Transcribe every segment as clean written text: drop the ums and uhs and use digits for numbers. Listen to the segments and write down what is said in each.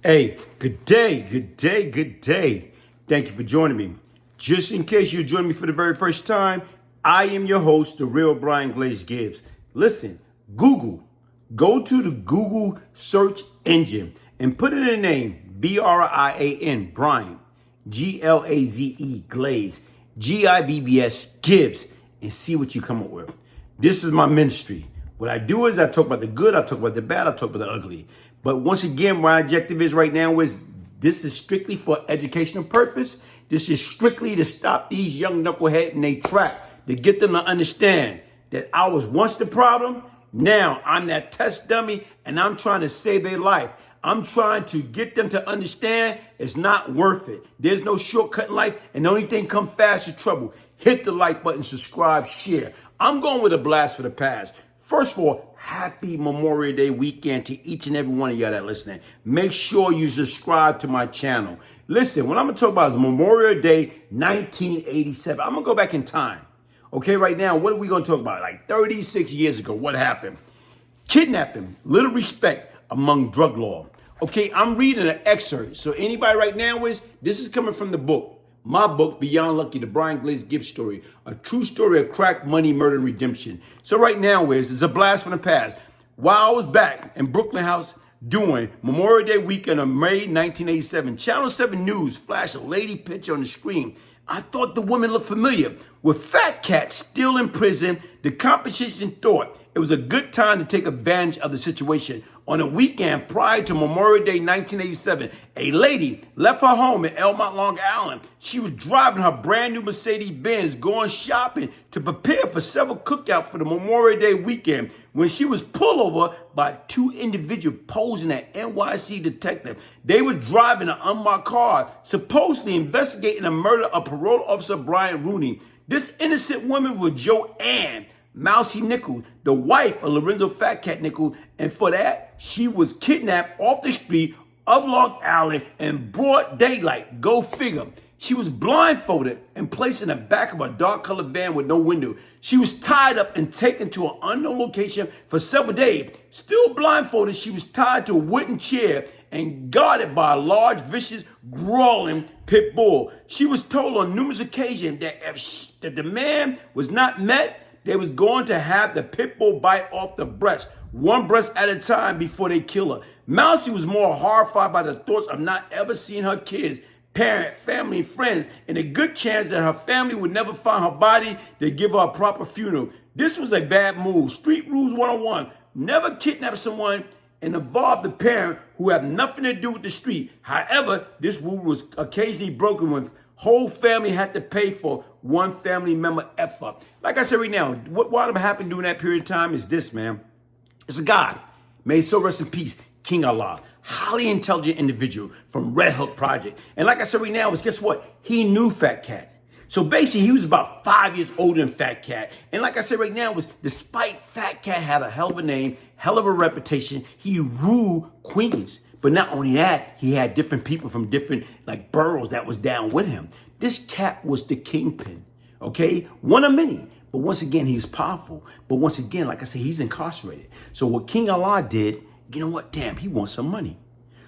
Hey, good day, good day, good day. Thank you for joining me. Just in case you're joining me for the very first time, I am your host, the real Brian Glaze Gibbs. Listen, go to the Google search engine and put in the name Brian, Brian, Glaze, Glaze, Gibbs, Gibbs, and see what you come up with. This is my ministry. What I do is I talk about the good, I talk about the bad, I talk about the ugly. But once again, my objective is right now is this is strictly for educational purpose. This is strictly to stop these young knuckleheads in their track, to get them to understand that I was once the problem. Now I'm that test dummy and I'm trying to save their life. I'm trying to get them to understand it's not worth it. There's no shortcut in life, and the only thing come fast is trouble. Hit the like button, subscribe, share. I'm going with a blast for the past. First of all, happy Memorial Day weekend to each and every one of y'all that are listening. Make sure you subscribe to my channel. Listen, what I'm going to talk about is Memorial Day 1987. I'm going to go back in time. Okay, right now, what are we going to talk about? Like 36 years ago, what happened? Kidnapping, little respect among drug law. Okay, I'm reading an excerpt. So anybody right now this is coming from the book. My book, Beyond Lucky, the Brian Glaze Gibbs story, a true story of crack, money, murder, and redemption. So right now it's a blast from the past. While I was back in Brooklyn House doing Memorial Day weekend of May 1987, Channel 7 News flashed a lady picture on the screen. I thought the woman looked familiar. With Fat Cat still in prison, the competition thought it was a good time to take advantage of the situation. On a weekend prior to Memorial Day 1987, a lady left her home in Elmont, Long Island. She was driving her brand new Mercedes-Benz, going shopping to prepare for several cookouts for the Memorial Day weekend when she was pulled over by two individuals posing as NYC detective. They were driving an unmarked car, supposedly investigating the murder of parole officer Brian Rooney. This innocent woman was Joanne Mousy Nichols, the wife of Lorenzo Fat Cat Nichols, and for that, she was kidnapped off the street of Long Island in broad daylight. Go figure. She was blindfolded and placed in the back of a dark-colored van with no window. She was tied up and taken to an unknown location for several days. Still blindfolded, she was tied to a wooden chair and guarded by a large, vicious, growling pit bull. She was told on numerous occasions that if the demand was not met, they was going to have the pit bull bite off the breast, one breast at a time before they kill her. Mousy was more horrified by the thoughts of not ever seeing her kids, parents, family, and friends, and a good chance that her family would never find her body to give her a proper funeral. This was a bad move. Street Rules 101. Never kidnap someone and involve the parent who have nothing to do with the street. However, this rule was occasionally broken when whole family had to pay for one family member F-up. Like I said right now, what happened during that period of time is this, man. It's a guy, may his soul rest in peace, King Allah, highly intelligent individual from Red Hook Project. And like I said right now, guess what? He knew Fat Cat. So basically, he was about 5 years older than Fat Cat. And like I said right now, despite Fat Cat had a hell of a name, hell of a reputation, he ruled Queens. But not only that, he had different people from different boroughs that was down with him. This cat was the kingpin, okay? One of many. But once again, he was powerful. But once again, like I said, he's incarcerated. So what King Allah did, you know what? Damn, he wants some money.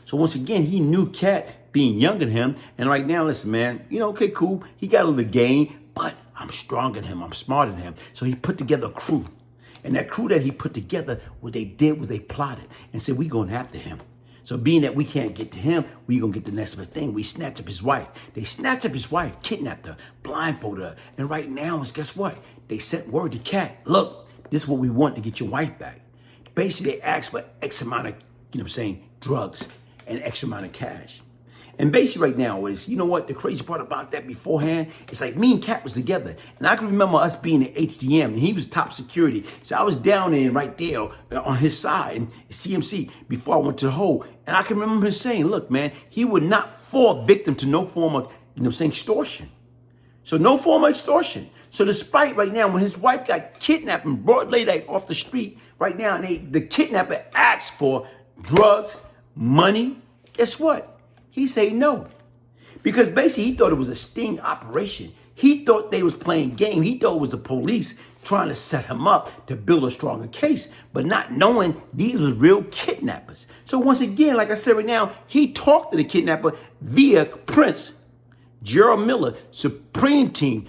So once again, he knew Cat being younger than him. And right now, listen, man, okay, cool. He got a little game, but I'm stronger than him. I'm smarter than him. So he put together a crew. And that crew that he put together, what they did was they plotted and said, we're going after him. So being that we can't get to him, we going to get the next best thing. We snatch up his wife. They snatched up his wife, kidnapped her, blindfolded her. And right now, guess what? They sent word to Cat, look, this is what we want to get your wife back. Basically, they asked for X amount of, drugs and X amount of cash. And basically right now you know what? The crazy part about that beforehand, it's like me and Cat was together. And I can remember us being at HDM and he was top security. So I was down in right there on his side in CMC before I went to the hole. And I can remember him saying, look, man, he would not fall victim to no form of, extortion. So no form of extortion. So despite right now, when his wife got kidnapped and brought lady off the street right now, and the kidnapper asked for drugs, money, guess what? He said no. Because basically he thought it was a sting operation. He thought they was playing game. He thought it was the police trying to set him up to build a stronger case, but not knowing these was real kidnappers. So once again, like I said right now, he talked to the kidnapper via Prince, Gerald Miller, Supreme Team,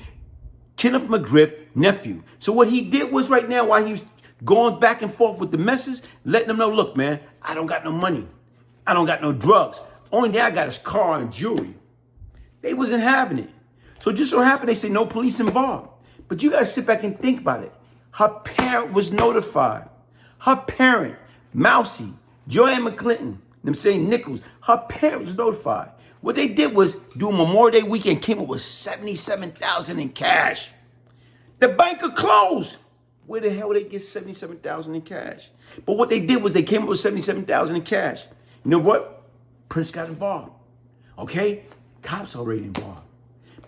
Kenneth McGriff, nephew. So what he did was right now, while he was going back and forth with the message, letting them know, look, man, I don't got no money. I don't got no drugs. Only thing I got is car and jewelry. They wasn't having it. So just so happened, they say no police involved. But you got to sit back and think about it. Her parent was notified. Her parent, Mousy, Joanne McClinton, them saying Nichols, her parent was notified. What they did was, during Memorial Day weekend, came up with $77,000 in cash. The bank was closed. Where the hell would they get $77,000 in cash? But what they did was they came up with $77,000 in cash. You know what? Prince got involved. Okay? Cops already involved.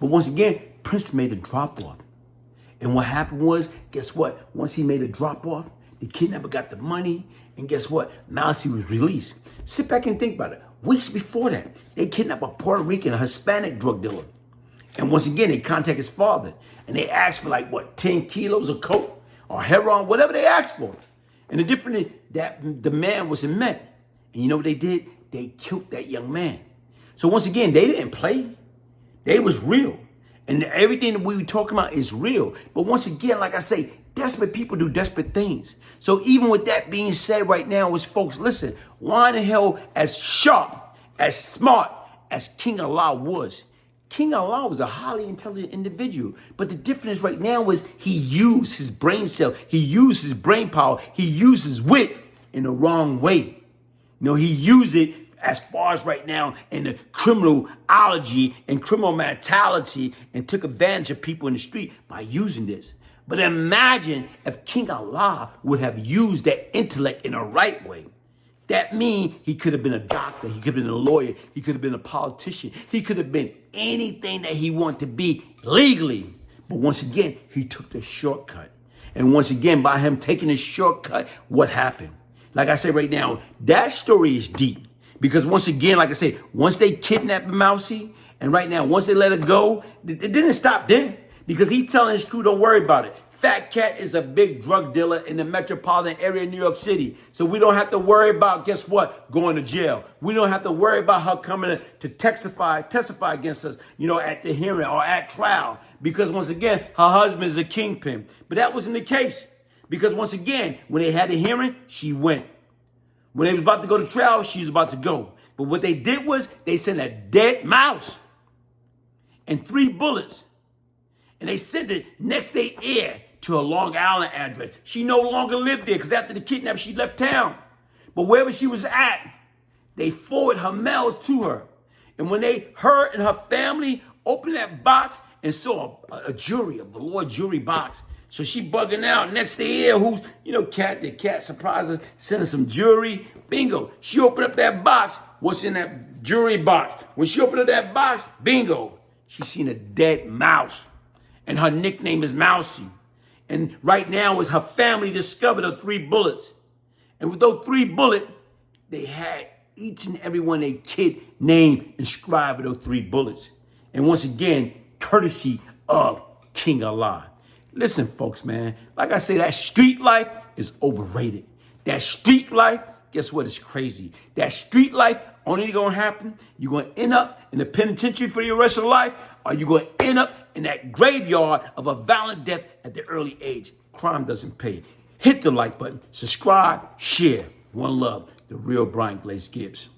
But once again, Prince made a drop-off. And what happened was, guess what? Once he made a drop-off, the kidnapper got the money, and guess what? Mousy was released. Sit back and think about it. Weeks before that, they kidnapped a Puerto Rican, a Hispanic drug dealer. And once again, they contacted his father. And they asked for 10 kilos of coke or heroin, whatever they asked for. And the difference is that the man wasn't met. And you know what they did? They killed that young man. So once again, they didn't play. They was real. And everything that we were talking about is real. But once again, like I say, desperate people do desperate things. So even with that being said right now, is folks, listen, why in the hell, as sharp, as smart as King Allah was, King Allah was a highly intelligent individual. But the difference right now is he used his brain cell. He used his brain power. He used his wit in the wrong way. You know, he used it as far as right now in the criminology and criminal mentality, and took advantage of people in the street by using this. But imagine if King Allah would have used that intellect in the right way. That means he could have been a doctor, he could have been a lawyer, he could have been a politician, he could have been anything that he wanted to be legally. But once again, he took the shortcut. And once again, by him taking the shortcut, what happened? Like I said right now, that story is deep. Because once again, like I said, once they kidnapped Mousy, and right now, once they let her go, it didn't stop then. Because he's telling his crew, don't worry about it. Fat Cat is a big drug dealer in the metropolitan area of New York City. So we don't have to worry about, guess what, going to jail. We don't have to worry about her coming to testify against us, at the hearing or at trial. Because once again, her husband is a kingpin. But that wasn't the case. Because once again, when they had the hearing, she went. When they was about to go to trial, she was about to go. But what they did was they sent a dead mouse and 3 bullets. And they sent it next day air to a Long Island address. She no longer lived there because after the kidnapping, she left town. But wherever she was at, they forwarded her mail to her. And when her and her family opened that box and saw a jury, a velour jury box, so she bugging out. Next day air, who's, the cat surprised us, sent her some jewelry. Bingo. She opened up that box. What's in that jewelry box? When she opened up that box, bingo, she seen a dead mouse. And her nickname is Mousy. And right now is her family discovered her 3 bullets. And with those 3 bullets, they had each and every one of their kid name inscribed with those 3 bullets. And once again, courtesy of King Allah. Listen, folks, man, like I say, that street life is overrated. That street life, guess what? It's crazy. That street life only going to happen. You're going to end up in the penitentiary for your rest of life, or you're going to end up in that graveyard of a violent death at the early age. Crime doesn't pay. Hit the like button, subscribe, share. One love, the real Brian Glaze Gibbs.